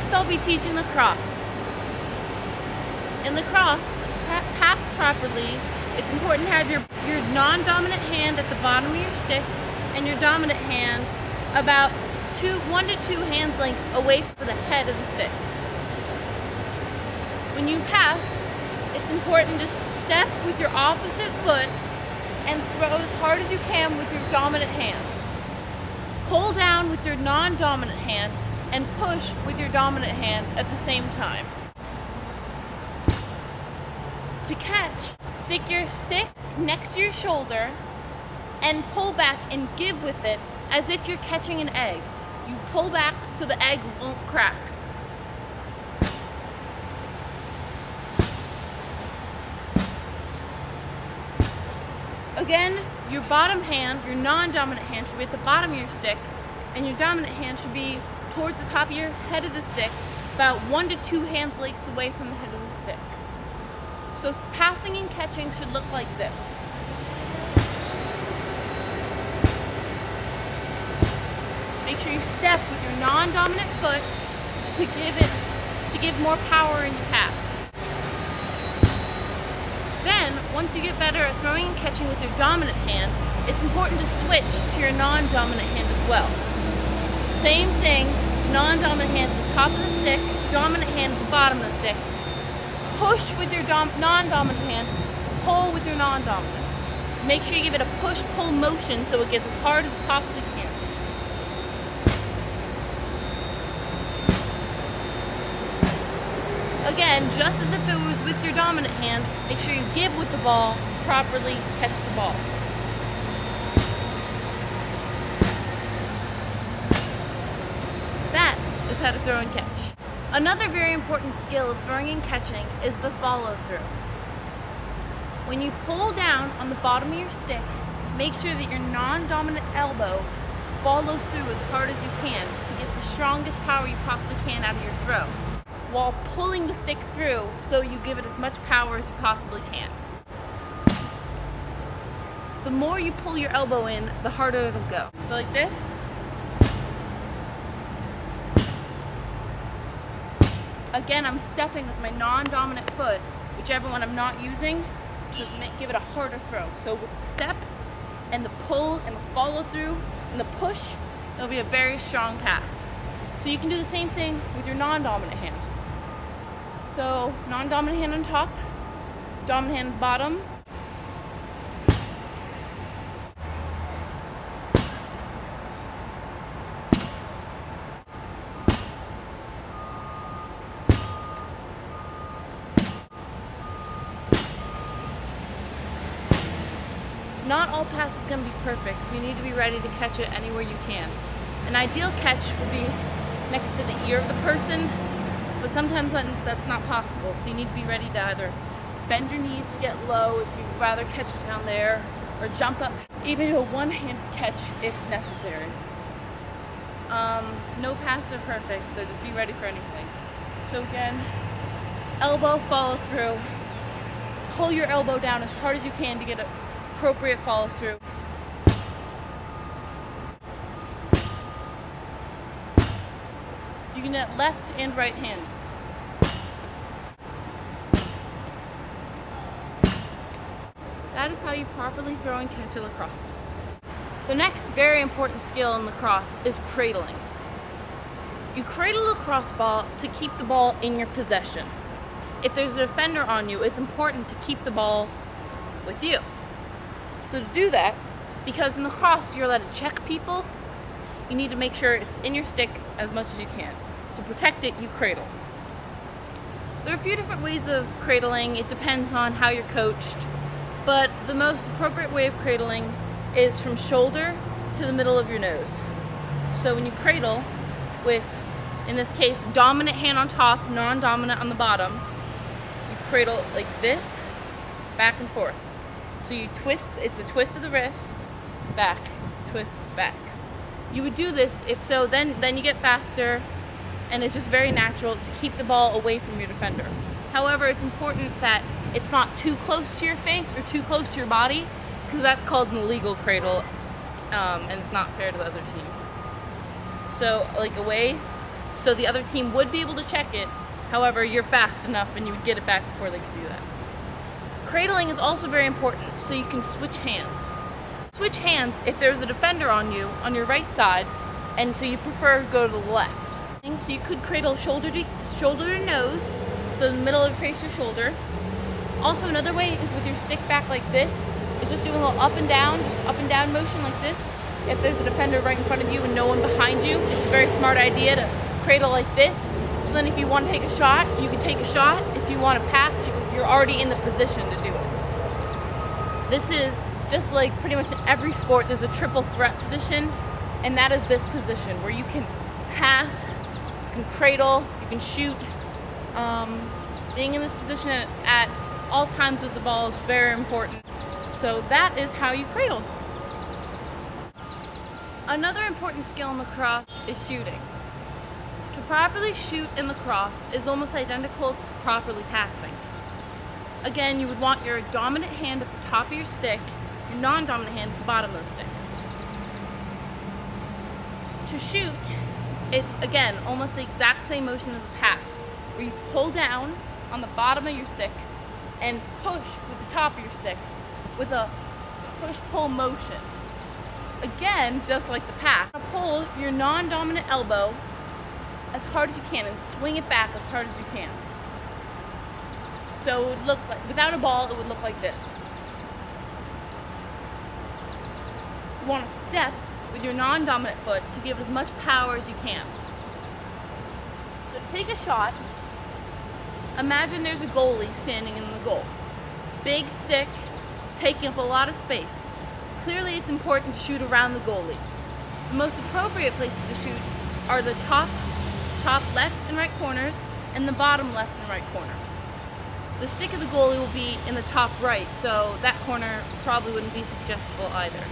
Next, I'll be teaching lacrosse. In lacrosse, to pass properly, it's important to have your non-dominant hand at the bottom of your stick and your dominant hand about 1 to 2 hands lengths away from the head of the stick. When you pass, it's important to step with your opposite foot and throw as hard as you can with your dominant hand. Pull down with your non-dominant hand and push with your dominant hand at the same time. To catch, stick your stick next to your shoulder and pull back and give with it as if you're catching an egg. You pull back so the egg won't crack. Again, your bottom hand, your non-dominant hand, should be at the bottom of your stick, and your dominant hand should be towards the top of your head of the stick, about 1 to 2 hands lengths away from the head of the stick. So passing and catching should look like this. Make sure you step with your non-dominant foot to give more power in your pass. Then, once you get better at throwing and catching with your dominant hand, it's important to switch to your non-dominant hand as well. Same thing, non-dominant hand at the top of the stick, dominant hand at the bottom of the stick. Push with your non-dominant hand, pull with your non-dominant. Make sure you give it a push-pull motion so it gets as hard as it possibly can. Again, just as if it was with your dominant hand, make sure you give with the ball to properly catch the ball. That is how to throw and catch. Another very important skill of throwing and catching is the follow-through. When you pull down on the bottom of your stick, make sure that your non-dominant elbow follows through as hard as you can to get the strongest power you possibly can out of your throw, while pulling the stick through so you give it as much power as you possibly can. The more you pull your elbow in, the harder it'll go. So like this. Again, I'm stepping with my non-dominant foot, whichever one I'm not using, to give it a harder throw. So with the step and the pull and the follow through and the push, it'll be a very strong pass. So you can do the same thing with your non-dominant hand. So non-dominant hand on top, dominant hand on the bottom. Not all passes are going to be perfect, so you need to be ready to catch it anywhere you can. An ideal catch would be next to the ear of the person, but sometimes that's not possible, so you need to be ready to either bend your knees to get low if you'd rather catch it down there, or jump up, even do a one-hand catch if necessary. No passes are perfect, so just be ready for anything. So again, elbow follow through, pull your elbow down as hard as you can to get an appropriate follow through. You can get left and right hand. That is how you properly throw and catch a lacrosse. The next very important skill in lacrosse is cradling. You cradle a lacrosse ball to keep the ball in your possession. If there's a defender on you, it's important to keep the ball with you. So to do that, because in lacrosse you're allowed to check people, you need to make sure it's in your stick as much as you can. So protect it, you cradle. There are a few different ways of cradling. It depends on how you're coached, but the most appropriate way of cradling is from shoulder to the middle of your nose. So when you cradle with, in this case, dominant hand on top, non-dominant on the bottom, you cradle like this, back and forth. So you twist, it's a twist of the wrist, back, twist, back. You would do this, if so, then you get faster, and it's just very natural to keep the ball away from your defender. However, it's important that it's not too close to your face or too close to your body, because that's called an illegal cradle, and it's not fair to the other team. So, like away, So the other team would be able to check it. However, you're fast enough and you would get it back before they could do that. Cradling is also very important, so you can switch hands. Switch hands if there's a defender on you, on your right side, and so you prefer to go to the left. So you could cradle shoulder to nose, so in the middle of face your shoulder. Also another way is with your stick back like this, is just doing a little up and down, just up and down motion like this. If there's a defender right in front of you and no one behind you, it's a very smart idea to cradle like this. So then if you want to take a shot, you can take a shot. If you want to pass, you're already in the position to do it. This is just like pretty much in every sport, there's a triple threat position, and that is this position where you can pass, you can cradle, you can shoot. Being in this position at all times with the ball is very important. So that is how you cradle. Another important skill in lacrosse is shooting. To properly shoot in lacrosse is almost identical to properly passing. Again, you would want your dominant hand at the top of your stick, your non-dominant hand at the bottom of the stick. To shoot, it's again almost the exact same motion as a pass, where you pull down on the bottom of your stick and push with the top of your stick with a push-pull motion. Again, just like the pass. Pull your non-dominant elbow as hard as you can and swing it back as hard as you can. So it would look like, without a ball, it would look like this. You want to step with your non-dominant foot to give it as much power as you can. So take a shot. Imagine there's a goalie standing in the goal. Big stick, taking up a lot of space. Clearly it's important to shoot around the goalie. The most appropriate places to shoot are the top left and right corners and the bottom left and right corners. The stick of the goalie will be in the top right, so that corner probably wouldn't be suggestible either.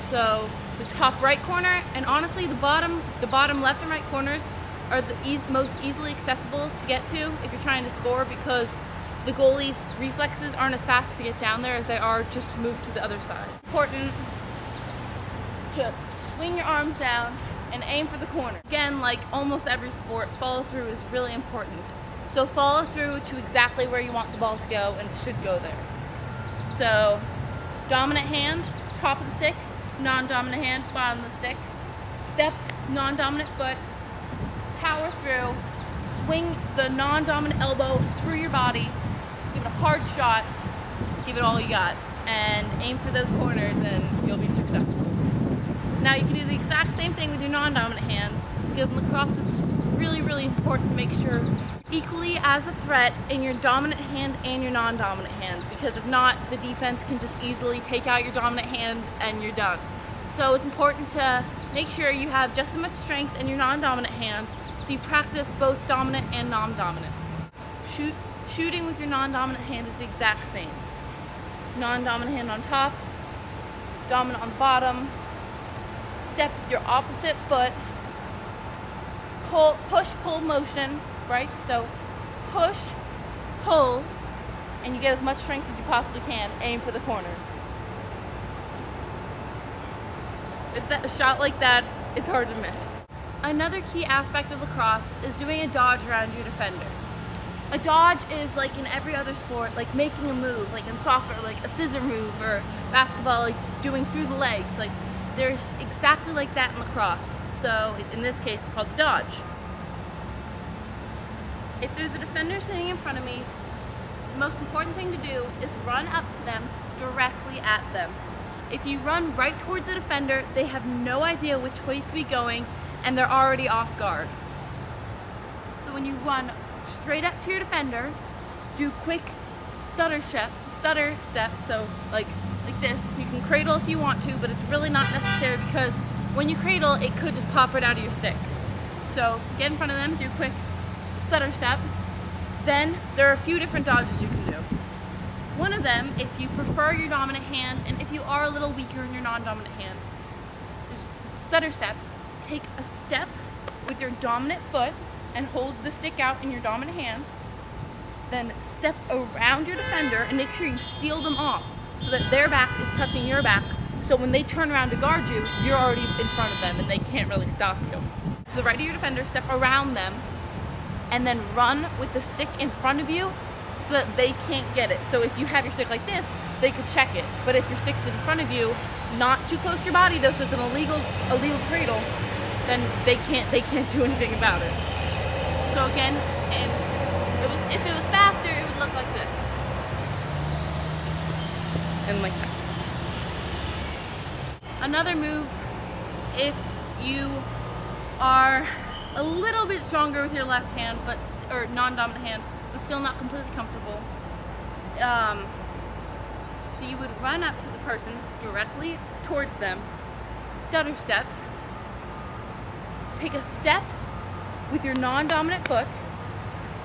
So the top right corner, and honestly the bottom left and right corners are the most easily accessible to get to if you're trying to score, because the goalie's reflexes aren't as fast to get down there as they are just to move to the other side. Important to swing your arms down and aim for the corner. Again, like almost every sport, follow through is really important. So follow through to exactly where you want the ball to go, and it should go there. So dominant hand, top of the stick, non-dominant hand, bottom of the stick, step, non-dominant foot, power through, swing the non-dominant elbow through your body, give it a hard shot, give it all you got, and aim for those corners and you'll be successful. Now you can do the exact same thing with your non-dominant hand, because in lacrosse it's really, really important to make sure equally as a threat in your dominant hand and your non-dominant hand, because if not, the defense can just easily take out your dominant hand and you're done. So it's important to make sure you have just as much strength in your non-dominant hand, so you practice both dominant and non-dominant. Shooting with your non-dominant hand is the exact same. Non-dominant hand on top, dominant on the bottom, step with your opposite foot, push, pull motion, right? So push, pull, and you get as much strength as you possibly can. Aim for the corners. With a shot like that, it's hard to miss. Another key aspect of lacrosse is doing a dodge around your defender. A dodge is like in every other sport, like making a move, like in soccer, like a scissor move, or basketball, like doing through the legs. Like there's exactly like that in lacrosse. So in this case, it's called a dodge. If there's a defender sitting in front of me, the most important thing to do is run up to them directly at them. If you run right towards the defender, they have no idea which way you could be going, and they're already off guard. So when you run straight up to your defender, do quick stutter step, so like this. You can cradle if you want to, but it's really not necessary, because when you cradle, it could just pop right out of your stick. So get in front of them, do quick stutter step. Then there are a few different dodges you can do. One of them, if you prefer your dominant hand, and if you are a little weaker in your non-dominant hand, is stutter step. Take a step with your dominant foot and hold the stick out in your dominant hand. Then step around your defender and make sure you seal them off so that their back is touching your back. So when they turn around to guard you, you're already in front of them and they can't really stop you. the right of your defender, step around them, and then run with the stick in front of you so that they can't get it. So if you have your stick like this, they could check it. But if your stick's in front of you, not too close to your body though, so it's an illegal cradle, then they can't do anything about it. So again, and if it was faster, it would look like this. And like that. Another move, if you are a little bit stronger with your left hand, but or non-dominant hand, but still not completely comfortable. So you would run up to the person directly towards them, stutter steps, pick a step with your non-dominant foot,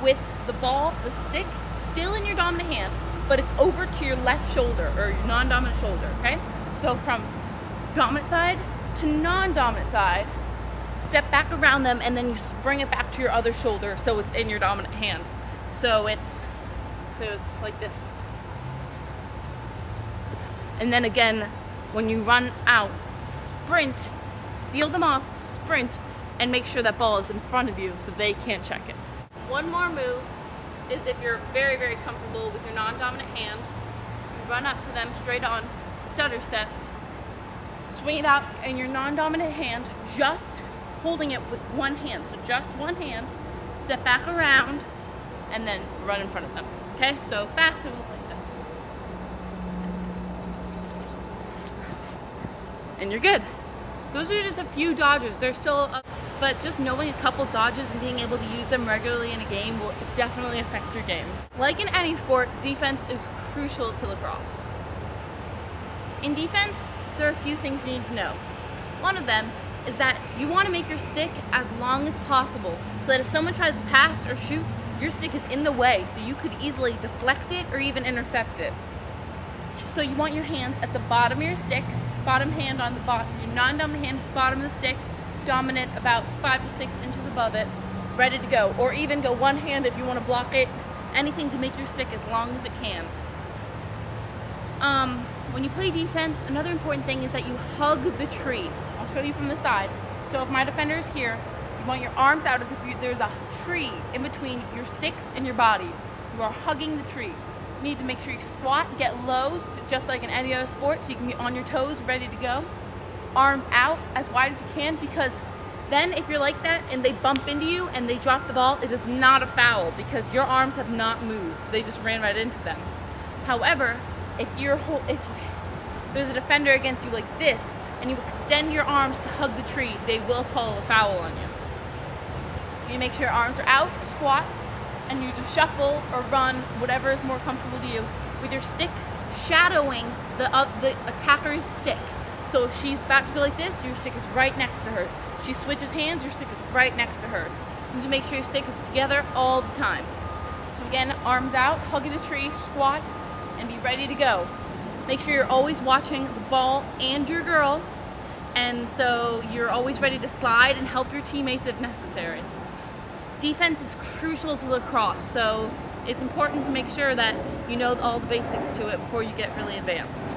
with the ball, the stick, still in your dominant hand, but it's over to your left shoulder, or your non-dominant shoulder, okay? So from dominant side to non-dominant side, step back around them, and then you bring it back to your other shoulder so it's in your dominant hand. So it's like this. And then again, when you run out, sprint, seal them off, sprint, and make sure that ball is in front of you so they can't check it. One more move is if you're very, very comfortable with your non-dominant hand, you run up to them straight on, stutter steps, swing it out in your non-dominant hand, just holding it with one hand. So just one hand, step back around, and then run in front of them. Okay, so fast, it will look like that. And you're good. Those are just a few dodges. There's still, but just knowing a couple dodges and being able to use them regularly in a game will definitely affect your game. Like in any sport, defense is crucial to lacrosse. In defense, there are a few things you need to know. One of them is that you want to make your stick as long as possible so that if someone tries to pass or shoot, your stick is in the way so you could easily deflect it or even intercept it. So you want your hands at the bottom of your stick, bottom hand on the bottom, your non-dominant hand at the bottom of the stick, dominant about 5 to 6 inches above it, ready to go. Or even go one hand if you want to block it, anything to make your stick as long as it can. When you play defense, another important thing is that you hug the tree. I'll show you from the side. So if my defender is here, you want your arms out. There's a tree in between your sticks and your body. You are hugging the tree. You need to make sure you squat, get low, just like in any other sport, so you can be on your toes, ready to go. Arms out as wide as you can, because then if you're like that and they bump into you and they drop the ball, it is not a foul because your arms have not moved. They just ran right into them. However, if there's a defender against you like this and you extend your arms to hug the tree, they will call a foul on you. You make sure your arms are out, squat, and you just shuffle or run, whatever is more comfortable to you, with your stick shadowing the attacker's stick. So if she's about to go like this, your stick is right next to hers. If she switches hands, your stick is right next to hers. You need to make sure your stick is together all the time. So again, arms out, hugging the tree, squat, and be ready to go. Make sure you're always watching the ball and your girl, and so you're always ready to slide and help your teammates if necessary. Defense is crucial to lacrosse, so it's important to make sure that you know all the basics to it before you get really advanced.